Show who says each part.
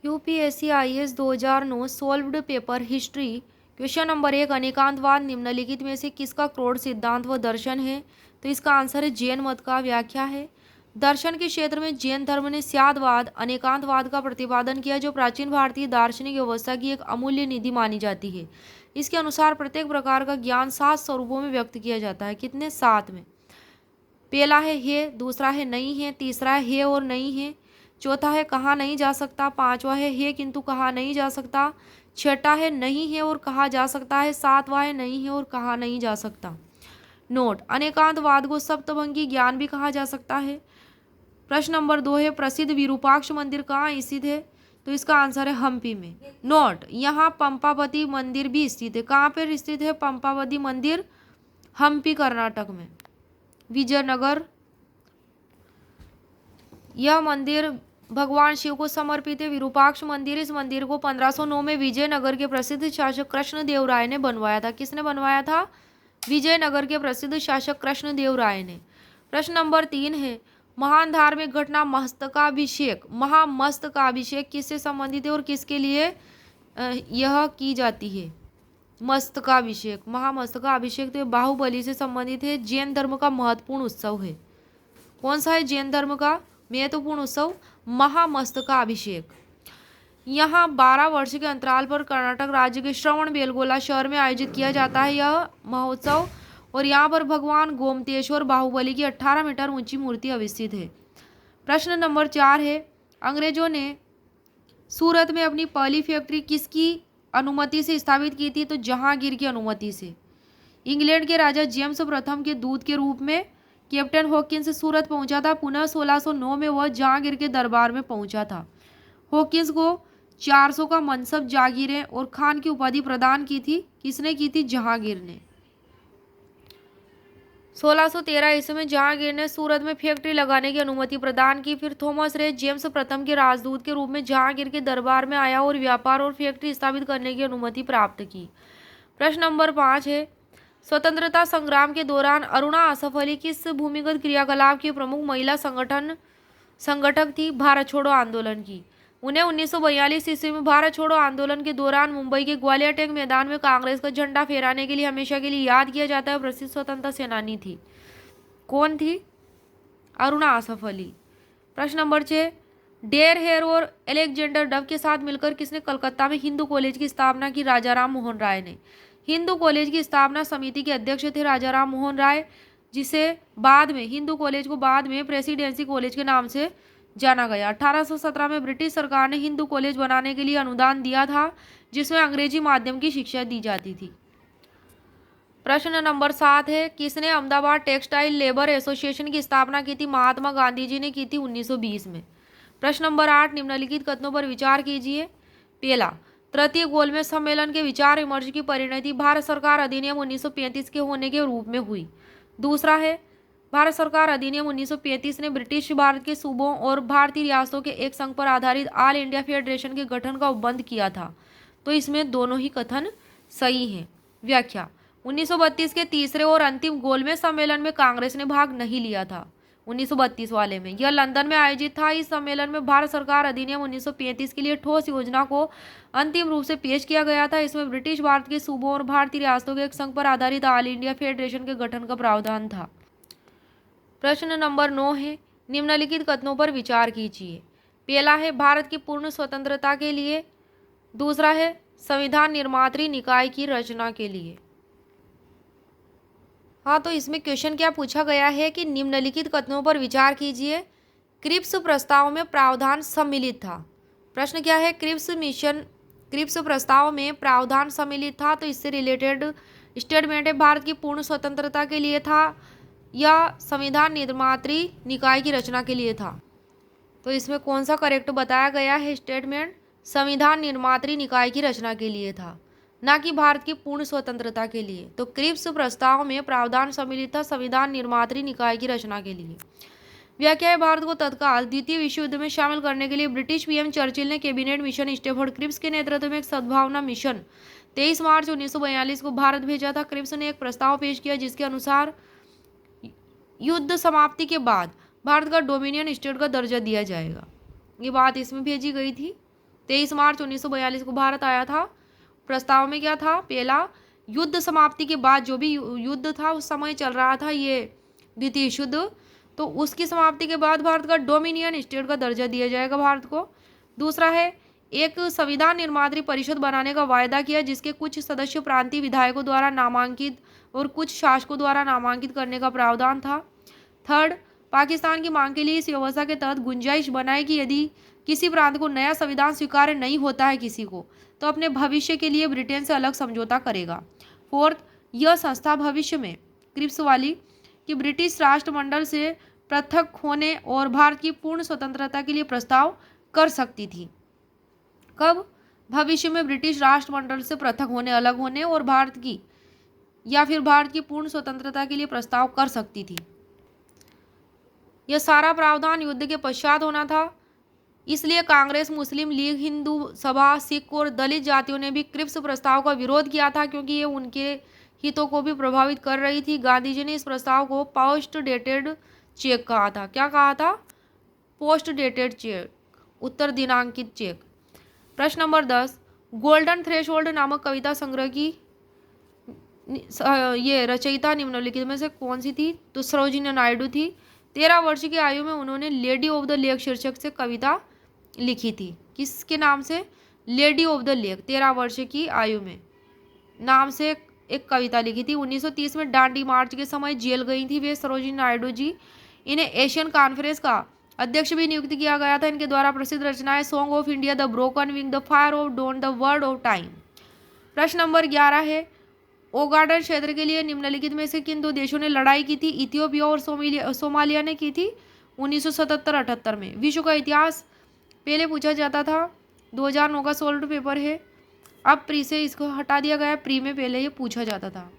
Speaker 1: UPSC IAS 2009 solved paper history. Question number 1, अनेकांतवाद निम्नलिखित में से किसका क्रोध सिद्धांत व दर्शन है? तो इसका आंसर है जैन मत का व्याख्या है। दर्शन के क्षेत्र में जैन धर्म ने स्यादवाद अनेकांतवाद का प्रतिपादन किया, जो प्राचीन भारतीय दार्शनिक व्यवस्था की एक अमूल्य निधि मानी जाती है। इसके अनुसार प्रत्येक प्रकार का ज्ञान 7 स्वरूपों में व्यक्त किया जाता है। कितने? 7 में। पहला है, दूसरा है नहीं है, तीसरा है और नहीं है, चौथा है कहा नहीं जा सकता, पांचवा है किंतु कहा नहीं जा सकता, छठा है नहीं है और कहा जा सकता है, सातवां है नहीं है और कहा नहीं जा सकता। नोट, अनेकांतवाद को सप्तभंगी ज्ञान भी कहा जा सकता है। प्रश्न नंबर 2 है, प्रसिद्ध विरूपाक्ष मंदिर कहाँ स्थित है? तो इसका आंसर है हम्पी में। नोट, यहाँ पंपावती मंदिर भी स्थित है। कहाँ पर स्थित है पंपावती मंदिर? हम्पी कर्नाटक में, विजयनगर। यह मंदिर भगवान शिव को समर्पित है। विरूपाक्ष मंदिर, इस मंदिर को 1509 में विजयनगर के प्रसिद्ध शासक कृष्णदेवराय ने बनवाया था। किसने बनवाया था? विजयनगर के प्रसिद्ध शासक कृष्णदेवराय ने। प्रश्न नंबर 3 है, महान धार्मिक घटना मस्तकाभिषेक, महामस्तकाभिषेक किससे संबंधित है और किसके लिए यह की जाती है? मस्तकाभिषेक, महामस्तकाभिषेक तो बाहुबली से संबंधित है। जैन धर्म का महत्वपूर्ण उत्सव है। कौन सा है जैन धर्म का महत्वपूर्ण उत्सव? महामस्तकाभिषेक। यहाँ 12 वर्ष के अंतराल पर कर्नाटक राज्य के श्रवणबेलगोला शहर में आयोजित किया जाता है यह महोत्सव, और यहाँ पर भगवान गोमतेश्वर बाहुबली की 18 मीटर ऊंची मूर्ति अवस्थित है। प्रश्न नंबर 4 है, अंग्रेजों ने सूरत में अपनी पहली फैक्ट्री किसकी अनुमति से स्थापित की थी? तो जहांगीर की अनुमति से। इंग्लैंड के राजा जेम्स प्रथम के दूत के रूप में कैप्टन हॉकिंस सूरत पहुंचा था। पुनः 1609 में वह जहांगीर के दरबार में पहुंचा था। हॉकिंस को 400 का मनसब जागीरें और खान की उपाधि प्रदान की थी। किसने की थी? जहांगीर ने। 1613 ईस्वी में जहांगीर ने सूरत में फैक्ट्री लगाने की अनुमति प्रदान की। फिर थॉमस रे जेम्स प्रथम के राजदूत के रूप में जहांगीर के दरबार में आया और व्यापार और फैक्ट्री स्थापित करने की अनुमति प्राप्त की। प्रश्न नंबर 5 है, स्वतंत्रता संग्राम के दौरान अरुणा आसफ अली किस भूमिगत क्रियाकलाप की प्रमुख महिला संगठक थी? भारत छोड़ो आंदोलन की। उन्हें 1942 ईस्वी में भारत छोड़ो आंदोलन के दौरान मुंबई के ग्वालियर टैंक मैदान में कांग्रेस का झंडा फहराने के लिए हमेशा के लिए याद किया जाता है। प्रसिद्ध स्वतंत्रता सेनानी थी। कौन थी? अरुणा आसफ अली। प्रश्न नंबर 6, डेर हेयर और अलेक्जेंडर डव के साथ मिलकर किसने कलकत्ता में हिंदू कॉलेज की स्थापना की? राजाराम मोहन राय ने। हिंदू कॉलेज की स्थापना समिति के अध्यक्ष थे राजाराम मोहन राय, जिसे बाद में हिंदू कॉलेज को बाद में प्रेसिडेंसी कॉलेज के नाम से जाना गया। 1817 में ब्रिटिश सरकार ने हिंदू कॉलेज बनाने के लिए अनुदान दिया था, जिसमें अंग्रेजी माध्यम की शिक्षा दी जाती थी। प्रश्न नंबर 7 है, किसने अहमदाबाद टेक्सटाइल लेबर एसोसिएशन की स्थापना की थी? महात्मा गांधी जी ने की थी 1920 में। प्रश्न नंबर 8, निम्नलिखित कथनों पर विचार कीजिए। पहला, तृतीय गोलमेज सम्मेलन के विचार विमर्श की परिणति भारत सरकार अधिनियम 1935 के होने के रूप में हुई। दूसरा है, भारत सरकार अधिनियम 1935 ने ब्रिटिश भारत के सूबों और भारतीय रियासतों के एक संघ पर आधारित ऑल इंडिया फेडरेशन के गठन का उपबंध किया था। तो इसमें दोनों ही कथन सही हैं। व्याख्या, 1932 के तीसरे और अंतिम गोलमेज सम्मेलन में कांग्रेस ने भाग नहीं लिया था। 1932 वाले में यह लंदन में आयोजित था। इस सम्मेलन में भारत सरकार अधिनियम 1935 के लिए ठोस योजना को अंतिम रूप से पेश किया गया था। इसमें ब्रिटिश भारत के सूबों और भारतीय रियासतों के एक संघ पर आधारित ऑल इंडिया फेडरेशन के गठन का प्रावधान था। प्रश्न नंबर 9 है, निम्नलिखित कथनों पर विचार कीजिए। पहला है, भारत की पूर्ण स्वतंत्रता के लिए। दूसरा है, संविधान निर्मात्री निकाय की रचना के लिए। हाँ, तो इसमें क्वेश्चन क्या पूछा गया है कि निम्नलिखित कथनों पर विचार कीजिए। क्रिप्स प्रस्ताव में प्रावधान सम्मिलित था। प्रश्न क्या है? क्रिप्स प्रस्ताव में प्रावधान सम्मिलित था, तो इससे रिलेटेड स्टेटमेंट है भारत की पूर्ण स्वतंत्रता के लिए था या संविधान निर्मात्री निकाय की रचना के लिए था। तो इसमें कौन सा करेक्ट बताया गया है स्टेटमेंट? संविधान निर्मात्री निकाय की रचना के लिए था, ना कि भारत की पूर्ण स्वतंत्रता के लिए। तो क्रिप्स प्रस्ताव में प्रावधान सम्मिलित था संविधान निर्मात्री निकाय की रचना के लिए। व्याख्या है, भारत को तत्काल द्वितीय विश्व युद्ध में शामिल करने के लिए ब्रिटिश पीएम चर्चिल ने कैबिनेट मिशन स्टेफर्ड क्रिप्स के नेतृत्व में एक सद्भावना मिशन 23 मार्च 1942 को भारत भेजा था। क्रिप्स ने एक प्रस्ताव पेश किया जिसके अनुसार युद्ध समाप्ति के बाद भारत का डोमिनियन स्टेट का दर्जा दिया जाएगा। ये बात इसमें भेजी गई थी। 23 मार्च 1942 को भारत आया था। प्रस्ताव में क्या था? पहला, युद्ध समाप्ति के बाद जो भी युद्ध था उस समय चल रहा था ये द्वितीय विश्व युद्ध, तो उसकी समाप्ति के बाद भारत का डोमिनियन स्टेट का दर्जा दिया जाएगा भारत को। दूसरा है, एक संविधान निर्मात्री परिषद बनाने का वायदा किया जिसके कुछ सदस्य प्रांतीय विधायकों द्वारा नामांकित और कुछ शासकों द्वारा नामांकित करने का प्रावधान था। थर्ड, पाकिस्तान की मांग के लिए इस व्यवस्था के तहत गुंजाइश बनाई कि यदि किसी प्रांत को नया संविधान स्वीकार्य नहीं होता है किसी को, तो अपने भविष्य के लिए ब्रिटेन से अलग समझौता करेगा। फोर्थ, यह संस्था भविष्य में क्रिप्स वाली कि ब्रिटिश राष्ट्रमंडल से पृथक होने और भारत की पूर्ण स्वतंत्रता के लिए प्रस्ताव कर सकती थी। कब? भविष्य में ब्रिटिश राष्ट्रमंडल से पृथक होने, अलग होने और भारत की या फिर भारत की पूर्ण स्वतंत्रता के लिए प्रस्ताव कर सकती थी। यह सारा प्रावधान युद्ध के पश्चात होना था, इसलिए कांग्रेस, मुस्लिम लीग, हिंदू सभा, सिख और दलित जातियों ने भी क्रिप्स प्रस्ताव का विरोध किया था क्योंकि ये उनके हितों को भी प्रभावित कर रही थी। गांधी जी ने इस प्रस्ताव को पोस्ट डेटेड चेक कहा था। क्या कहा था? पोस्ट डेटेड चेक, उत्तर दिनांकित चेक। प्रश्न नंबर 10, गोल्डन थ्रेशोल्ड नामक कविता संग्रह की ये रचयिता निम्नलिखित में से कौन सी थी? तो सरोजिनी नायडू थी। 13 वर्ष की आयु में उन्होंने लेडी ऑफ द लेक शीर्षक से कविता लिखी थी। किसके नाम से? Lady of the lake. 13 वर्ष की आयु में नाम से एक कविता लिखी थी। 1930 में डांडी मार्च के समय जेल गई थी वे सरोजिनी नायडू जी। इन्हें एशियन कॉन्फ्रेंस का अध्यक्ष भी नियुक्त किया गया था। इनके द्वारा प्रसिद्ध रचनाएं song of India, the broken wing, the fire of dawn, the word of time. प्रश्न नंबर 11 है, ओगाडन क्षेत्र के लिए निम्नलिखित में से किन दो देशों ने लड़ाई की थी? इथियोपिया और सोमालिया ने की थी 1977-78 में। विश्व का इतिहास पहले पूछा जाता था, 2009 का सॉल्व पेपर है। अब प्री से इसको हटा दिया गया, प्री में पहले ये पूछा जाता था।